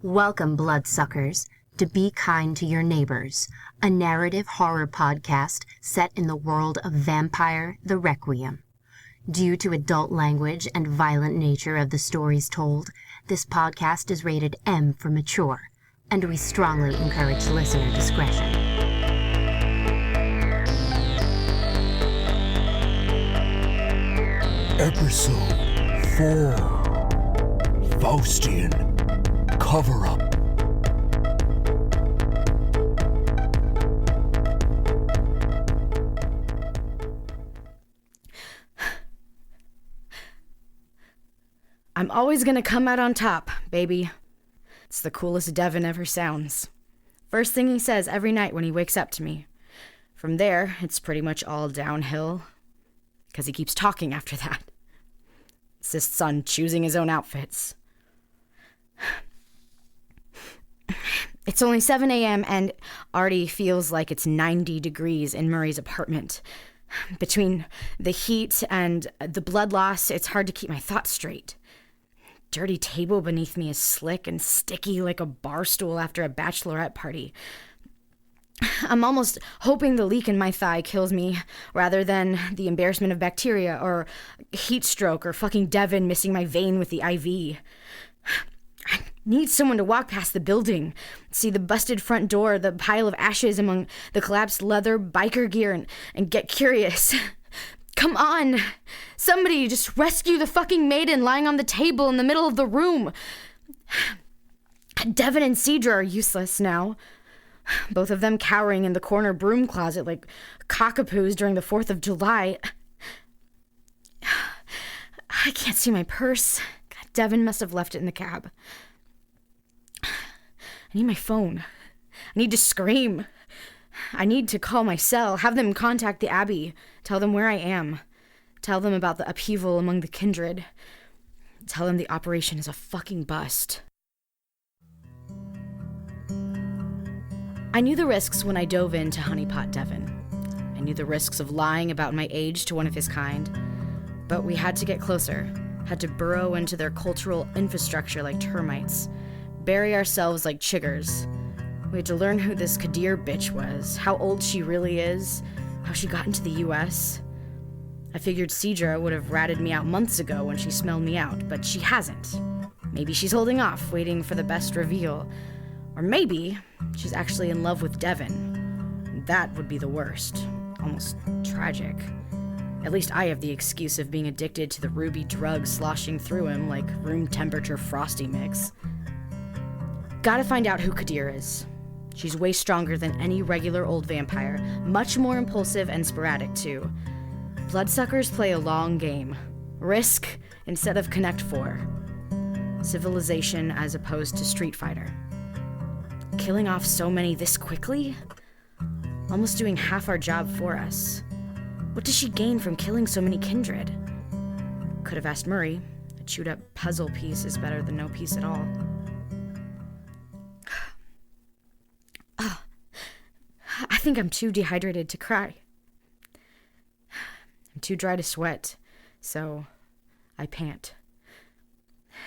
Welcome, bloodsuckers, to Be Kind to Your Neighbors, a narrative horror podcast set in the world of Vampire: The Requiem. Due to adult language and violent nature of the stories told, this podcast is rated M for mature, and we strongly encourage listener discretion. Episode 4, Faustian Cover-Up. I'm always gonna come out on top, baby. It's the coolest Devon ever sounds. First thing he says every night when he wakes up to me. From there, it's pretty much all downhill, because he keeps talking after that. Insists on choosing his own outfits. It's only 7 a.m. and already feels like it's 90 degrees in Murray's apartment. Between the heat and the blood loss, it's hard to keep my thoughts straight. Dirty table beneath me is slick and sticky like a bar stool after a bachelorette party. I'm almost hoping the leak in my thigh kills me rather than the embarrassment of bacteria or heat stroke or fucking Devon missing my vein with the IV. I need someone to walk past the building, see the busted front door, the pile of ashes among the collapsed leather biker gear, and get curious. Come on! Somebody just rescue the fucking maiden lying on the table in the middle of the room! Devon and Cedra are useless now. Both of them cowering in the corner broom closet like cockapoos during the 4th of July. I can't see my purse. God, Devon must have left it in the cab. I need my phone. I need to scream. I need to call my cell, have them contact the Abbey, tell them where I am, tell them about the upheaval among the kindred, tell them the operation is a fucking bust. I knew the risks when I dove into Honeypot Devon. I knew the risks of lying about my age to one of his kind, but we had to get closer, had to burrow into their cultural infrastructure like termites, bury ourselves like chiggers. We had to learn who this Kadir bitch was, how old she really is, how she got into the US. I figured Cedra would have ratted me out months ago when she smelled me out, but she hasn't. Maybe she's holding off, waiting for the best reveal. Or maybe she's actually in love with Devon. That would be the worst. Almost tragic. At least I have the excuse of being addicted to the ruby drug sloshing through him like room temperature frosty mix. Gotta find out who Kadir is. She's way stronger than any regular old vampire, much more impulsive and sporadic too. Bloodsuckers play a long game. Risk instead of Connect 4. Civilization as opposed to Street Fighter. Killing off so many this quickly? Almost doing half our job for us. What does she gain from killing so many kindred? Could have asked Murray. A chewed up puzzle piece is better than no piece at all. I think I'm too dehydrated to cry. I'm too dry to sweat, so I pant.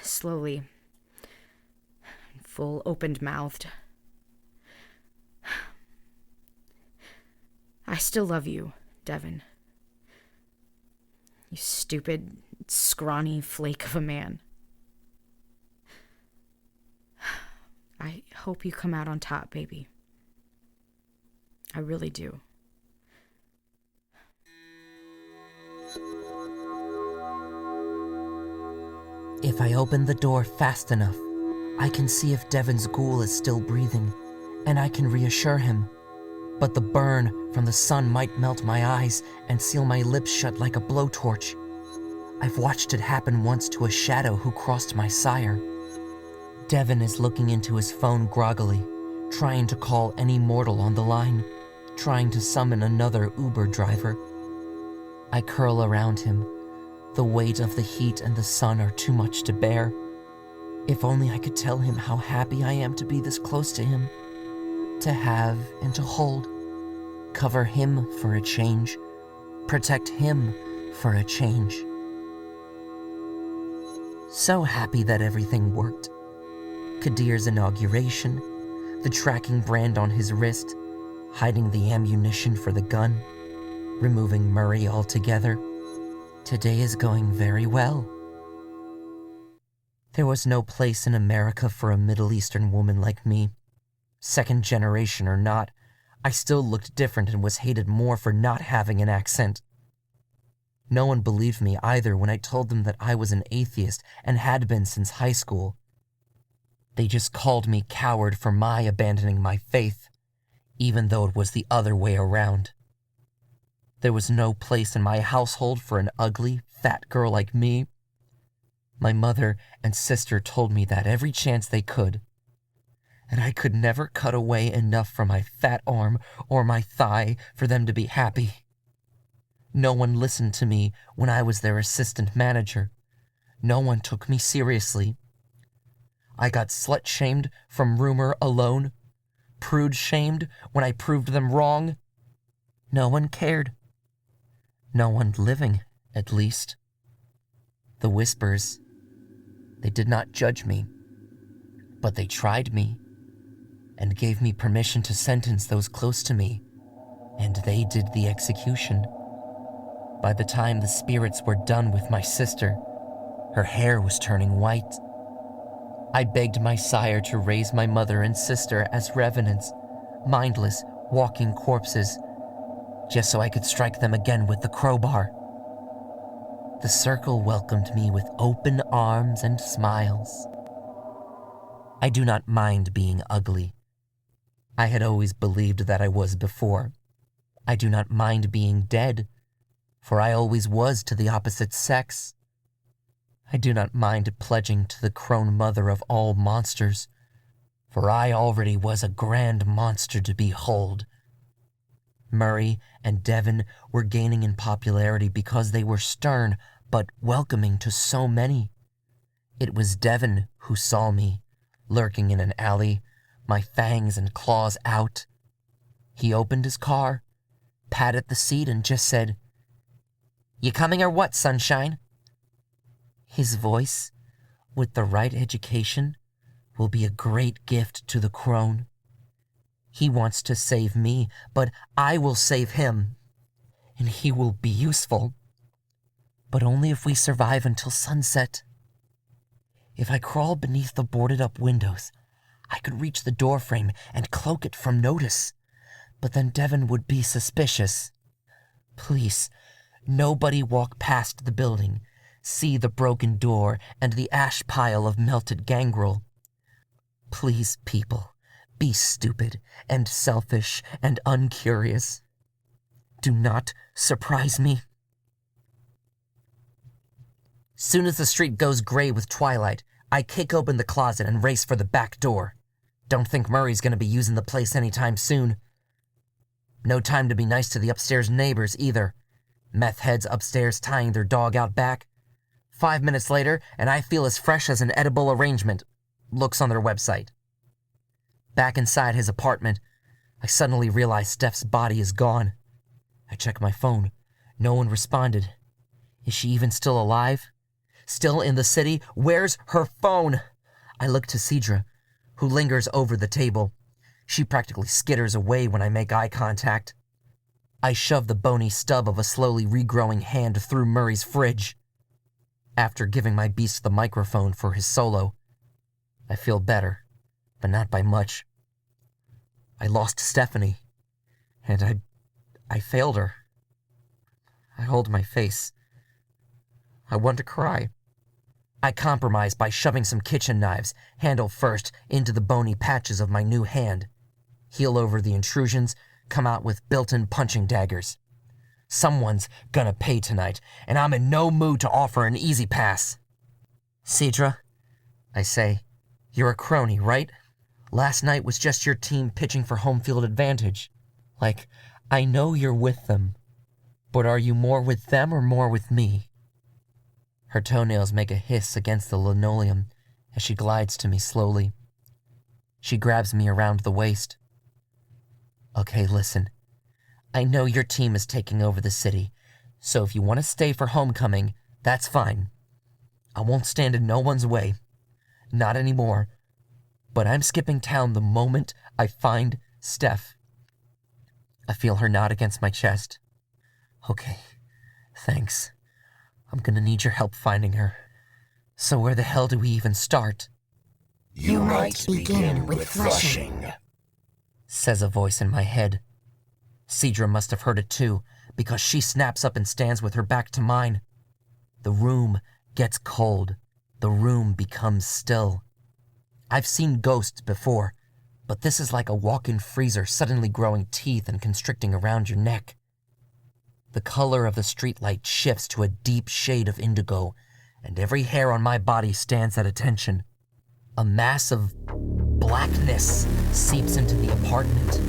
Slowly. Full opened-mouthed. I still love you, Devon. You stupid, scrawny flake of a man. I hope you come out on top, baby. I really do. If I open the door fast enough, I can see if Devon's ghoul is still breathing, and I can reassure him. But the burn from the sun might melt my eyes and seal my lips shut like a blowtorch. I've watched it happen once to a shadow who crossed my sire. Devon is looking into his phone groggily, trying to call any mortal on the line, trying to summon another Uber driver. I curl around him. The weight of the heat and the sun are too much to bear. If only I could tell him how happy I am to be this close to him. To have and to hold. Cover him for a change. Protect him for a change. So happy that everything worked. Kadir's inauguration, the tracking brand on his wrist, hiding the ammunition for the gun, removing Murray altogether. Today is going very well. There was no place in America for a Middle Eastern woman like me. Second generation or not, I still looked different and was hated more for not having an accent. No one believed me either when I told them that I was an atheist and had been since high school. They just called me coward for my abandoning my faith, even though it was the other way around. There was no place in my household for an ugly, fat girl like me. My mother and sister told me that every chance they could, and I could never cut away enough from my fat arm or my thigh for them to be happy. No one listened to me when I was their assistant manager. No one took me seriously. I got slut-shamed from rumor alone, prude-shamed when I proved them wrong. No one cared. No one living, at least. The whispers, they did not judge me, but they tried me and gave me permission to sentence those close to me, and they did the execution. By the time the spirits were done with my sister, her hair was turning white. I begged my sire to raise my mother and sister as revenants, mindless, walking corpses, just so I could strike them again with the crowbar. The circle welcomed me with open arms and smiles. I do not mind being ugly. I had always believed that I was before. I do not mind being dead, for I always was to the opposite sex. I do not mind pledging to the Crone mother of all monsters, for I already was a grand monster to behold. Murray and Devon were gaining in popularity because they were stern but welcoming to so many. It was Devon who saw me, lurking in an alley, my fangs and claws out. He opened his car, patted the seat, and just said, "You coming or what, sunshine?" His voice, with the right education, will be a great gift to the Crone. He wants to save me, but I will save him, and he will be useful. But only if we survive until sunset. If I crawl beneath the boarded-up windows, I could reach the doorframe and cloak it from notice, but then Devon would be suspicious. Please, nobody walk past the building, see the broken door and the ash pile of melted gangrel. Please, people, be stupid and selfish and uncurious. Do not surprise me. Soon as the street goes gray with twilight, I kick open the closet and race for the back door. Don't think Murray's gonna be using the place anytime soon. No time to be nice to the upstairs neighbors either. Meth heads upstairs tying their dog out back. 5 minutes later, and I feel as fresh as an edible arrangement. Looks on their website. Back inside his apartment, I suddenly realize Steph's body is gone. I check my phone. No one responded. Is she even still alive? Still in the city? Where's her phone? I look to Cedra, who lingers over the table. She practically skitters away when I make eye contact. I shove the bony stub of a slowly regrowing hand through Murray's fridge. After giving my beast the microphone for his solo, I feel better, but not by much. I lost Stephanie, and I failed her. I hold my face. I want to cry. I compromise by shoving some kitchen knives, handle first, into the bony patches of my new hand. Heel over the intrusions, come out with built-in punching daggers. Someone's gonna pay tonight, and I'm in no mood to offer an easy pass. Cedra, I say, you're a crony, right? Last night was just your team pitching for home field advantage. Like, I know you're with them, but are you more with them or more with me? Her toenails make a hiss against the linoleum as she glides to me slowly. She grabs me around the waist. Okay, listen. I know your team is taking over the city, so if you want to stay for homecoming, that's fine. I won't stand in no one's way. Not anymore. but I'm skipping town the moment I find Steph. I feel her nod against my chest. Okay, thanks. I'm gonna need your help finding her. So where the hell do we even start? You might begin with flushing, says a voice in my head. Cedra must have heard it too, because she snaps up and stands with her back to mine. The room gets cold. The room becomes still. I've seen ghosts before, but this is like a walk-in freezer suddenly growing teeth and constricting around your neck. The color of the streetlight shifts to a deep shade of indigo, and every hair on my body stands at attention. A mass of blackness seeps into the apartment.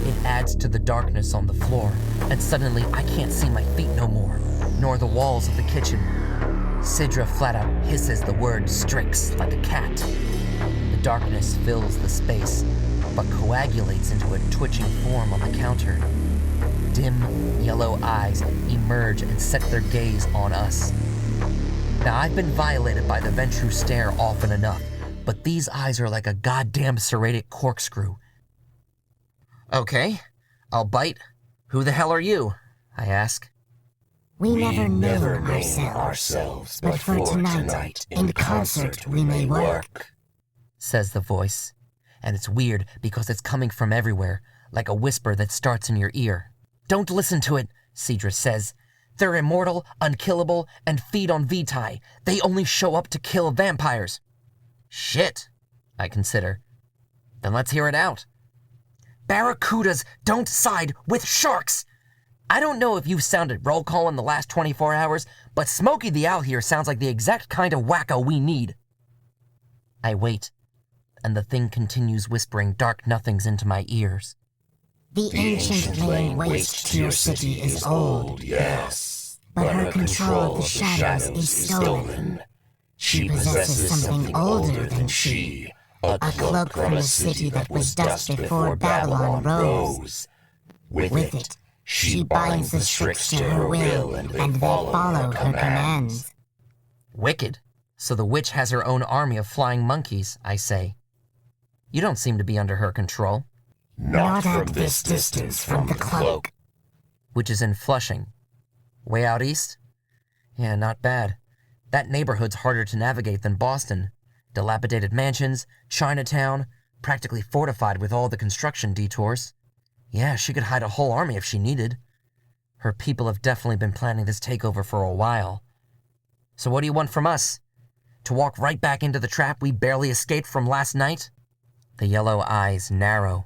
It adds to the darkness on the floor, and suddenly I can't see my feet no more, nor the walls of the kitchen. Cedra flat out hisses the word Strix like a cat. The darkness fills the space, but coagulates into a twitching form on the counter. Dim, yellow eyes emerge and set their gaze on us. Now, I've been violated by the Ventru stare often enough, but these eyes are like a goddamn serrated corkscrew. Okay, I'll bite. Who the hell are you? I ask. We never name ourselves, but for tonight, in concert we may work, says the voice. And it's weird because it's coming from everywhere, like a whisper that starts in your ear. Don't listen to it, Cedra says. They're immortal, unkillable, and feed on vitae. They only show up to kill vampires. Shit, I consider. Then let's hear it out. Barracudas don't side with sharks. I don't know if you've sounded roll call in the last 24 hours, but Smokey the Owl here sounds like the exact kind of wacko we need. I wait, and the thing continues whispering dark nothings into my ears. The ancient laying waste to your city is old, yes, but her control of the shadows is stolen. She possesses something older than she, a cloak from a city that was dust before Babylon rose. With it, she binds the Strix to her will, and they follow her commands. Wicked. So the witch has her own army of flying monkeys, I say. You don't seem to be under her control. Not at this distance from the cloak. Which is in Flushing. Way out east? Yeah, not bad. That neighborhood's harder to navigate than Boston. Dilapidated mansions, Chinatown, practically fortified with all the construction detours. Yeah, she could hide a whole army if she needed. Her people have definitely been planning this takeover for a while. So what do you want from us? To walk right back into the trap we barely escaped from last night? The yellow eyes narrow.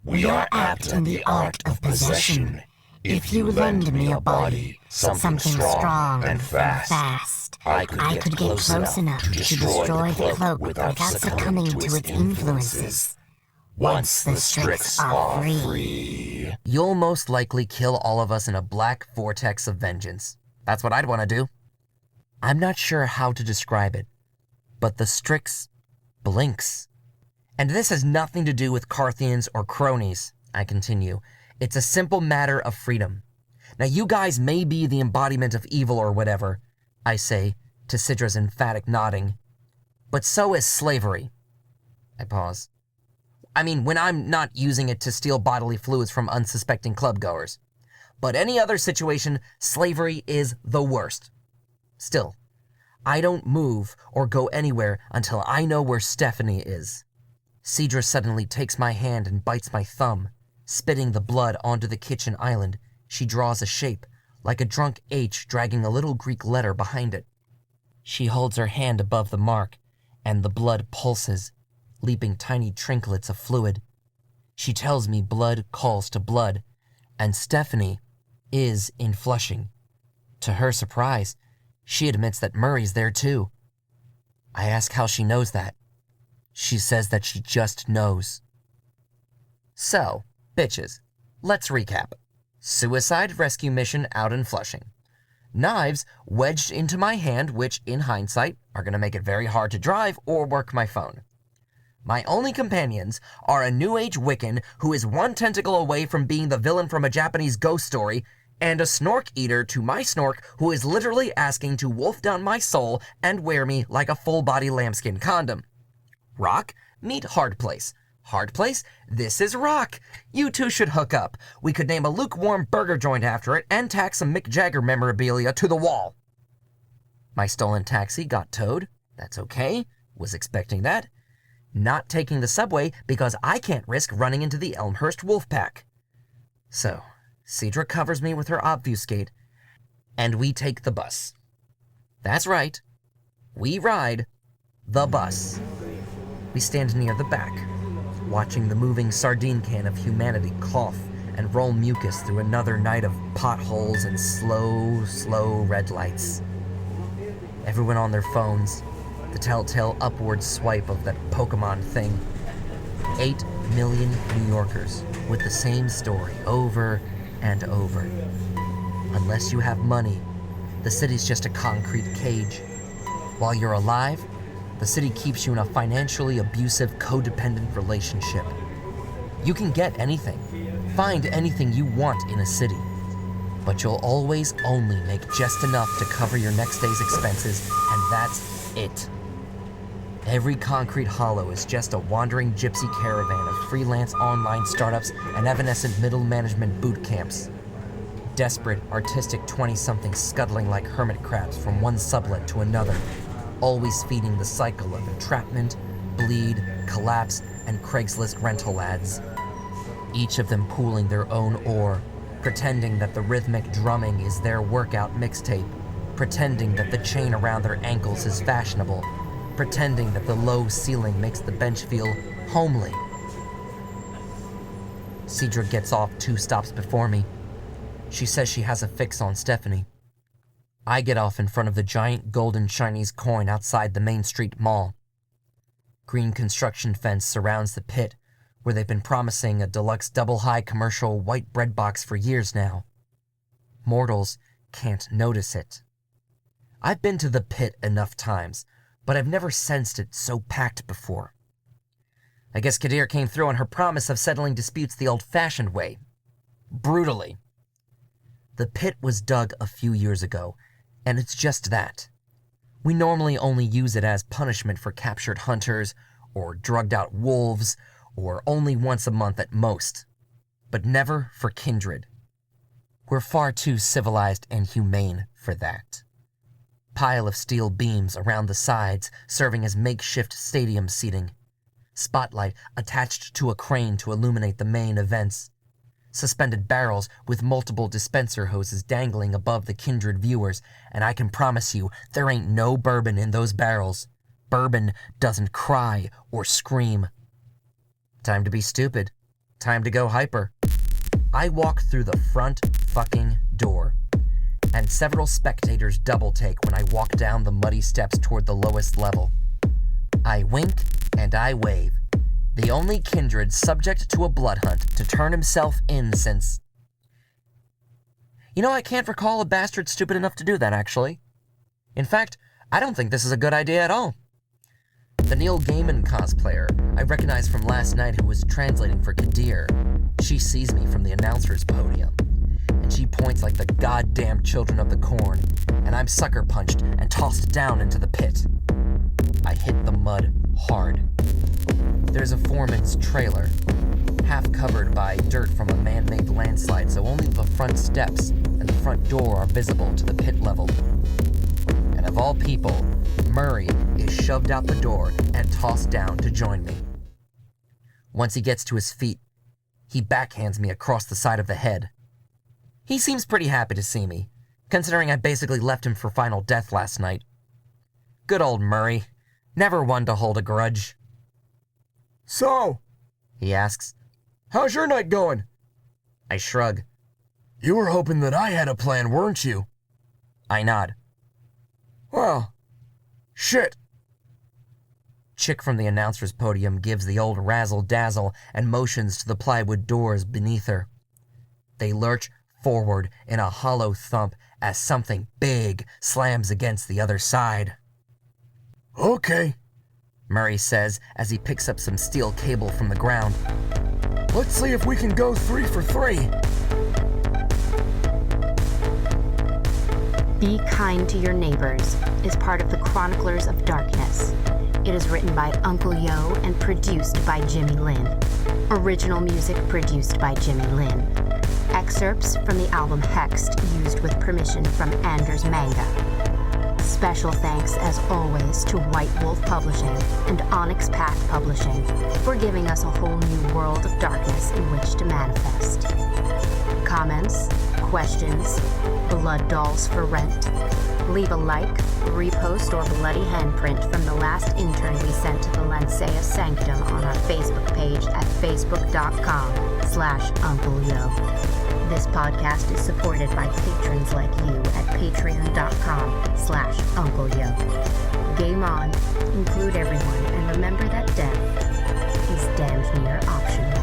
We are apt in the art of possession. If you lend me a body, something strong and fast, I could get close enough to destroy the cloak without succumbing to its influences. Once the Strix are free, You'll most likely kill all of us in a black vortex of vengeance. That's what I'd want to do. I'm not sure how to describe it, but the Strix blinks. And this has nothing to do with Carthians or cronies, I continue. It's a simple matter of freedom. Now, you guys may be the embodiment of evil or whatever, I say, to Cidra's emphatic nodding. But so is slavery. I pause. I mean, when I'm not using it to steal bodily fluids from unsuspecting clubgoers. But any other situation, slavery is the worst. Still, I don't move or go anywhere until I know where Stephanie is. Cedra suddenly takes my hand and bites my thumb. Spitting the blood onto the kitchen island, she draws a shape, like a drunk H dragging a little Greek letter behind it. She holds her hand above the mark, and the blood pulses, leaping tiny trinklets of fluid. She tells me blood calls to blood, and Stephanie is in Flushing. To her surprise, she admits that Murray's there too. I ask how she knows that. She says that she just knows. So, bitches, let's recap. Suicide rescue mission out in Flushing. Knives wedged into my hand, which, in hindsight, are going to make it very hard to drive or work my phone. My only companions are a New Age Wiccan who is one tentacle away from being the villain from a Japanese ghost story, and a Snork Eater to my Snork who is literally asking to wolf down my soul and wear me like a full-body lambskin condom. Rock, Meet Hard Place. Hard Place? This is rock. You two should hook up. We could name a lukewarm burger joint after it and tack some Mick Jagger memorabilia to the wall. My stolen taxi got towed. That's okay. Was expecting that. Not taking the subway because I can't risk running into the Elmhurst Wolfpack. So, Cedra covers me with her obfuscate, and we take the bus. That's right. We ride the bus. We stand near the back, watching the moving sardine can of humanity cough and roll mucus through another night of potholes and slow red lights. Everyone on their phones, the telltale upward swipe of that Pokemon thing. 8 million New Yorkers with the same story over and over. Unless you have money, the city's just a concrete cage. While you're alive, the city keeps you in a financially abusive, codependent relationship. You can get anything, find anything you want in a city, but you'll always only make just enough to cover your next day's expenses, and that's it. Every concrete hollow is just a wandering gypsy caravan of freelance online startups and evanescent middle management boot camps. Desperate, artistic 20-somethings scuttling like hermit crabs from one sublet to another, always feeding the cycle of entrapment, bleed, collapse, and Craigslist rental ads. Each of them pooling their own ore, pretending that the rhythmic drumming is their workout mixtape, pretending that the chain around their ankles is fashionable, pretending that the low ceiling makes the bench feel homely. Cedra gets off 2 stops before me. She says she has a fix on Stephanie. I get off in front of the giant golden Chinese coin outside the Main Street Mall. Green construction fence surrounds the pit, where they've been promising a deluxe double-high commercial white bread box for years now. Mortals can't notice it. I've been to the pit enough times, but I've never sensed it so packed before. I guess Kadir came through on her promise of settling disputes the old-fashioned way. Brutally. The pit was dug a few years ago, and it's just that. We normally only use it as punishment for captured hunters, or drugged-out wolves, or only once a month at most, but never for kindred. We're far too civilized and humane for that. Pile of steel beams around the sides serving as makeshift stadium seating. Spotlight attached to a crane to illuminate the main events. Suspended barrels with multiple dispenser hoses dangling above the kindred viewers, and I can promise you there ain't no bourbon in those barrels. Bourbon doesn't cry or scream. Time to be stupid. Time to go hyper. I walk through the front fucking door, and several spectators double take when I walk down the muddy steps toward the lowest level. I wink and I wave. The only kindred subject to a blood hunt to turn himself in since... I can't recall a bastard stupid enough to do that, actually. In fact, I don't think this is a good idea at all. The Neil Gaiman cosplayer I recognized from last night who was translating for Kadir. She sees me from the announcer's podium, and she points like the goddamn children of the corn, and I'm sucker punched and tossed down into the pit. I hit the mud hard. There's a foreman's trailer, half covered by dirt from a man-made landslide, so only the front steps and the front door are visible to the pit level. And of all people, Murray is shoved out the door and tossed down to join me. Once he gets to his feet, he backhands me across the side of the head. He seems pretty happy to see me, considering I basically left him for final death last night. Good old Murray, never one to hold a grudge. So, He asks. how's your night going? I shrug. You were hoping that I had a plan, weren't you? I nod. Well, shit. Chick from the announcer's podium gives the old razzle-dazzle and motions to the plywood doors beneath her. They lurch forward in a hollow thump as something big slams against the other side. Okay, Murray says as he picks up some steel cable from the ground. let's see if we can go 3 for 3. Be Kind to Your Neighbors is part of the Chroniclers of Darkness, It is written by Uncle Yo and produced by Jimmy Lin. Original music produced by Jimmy Lin. Excerpts from the album Hexed used with permission from Anders Manga. Special thanks, as always, to White Wolf Publishing and Onyx Path Publishing for giving us a whole new world of darkness in which to manifest. Comments, questions, blood dolls for rent? Leave a like, repost, or bloody handprint from the last intern we sent to the Lancea Sanctum on our Facebook page at facebook.com/UncleYo. This podcast is supported by patrons like you at patreon.com/UncleYo. Game on, include everyone, and remember that death is damned near optional.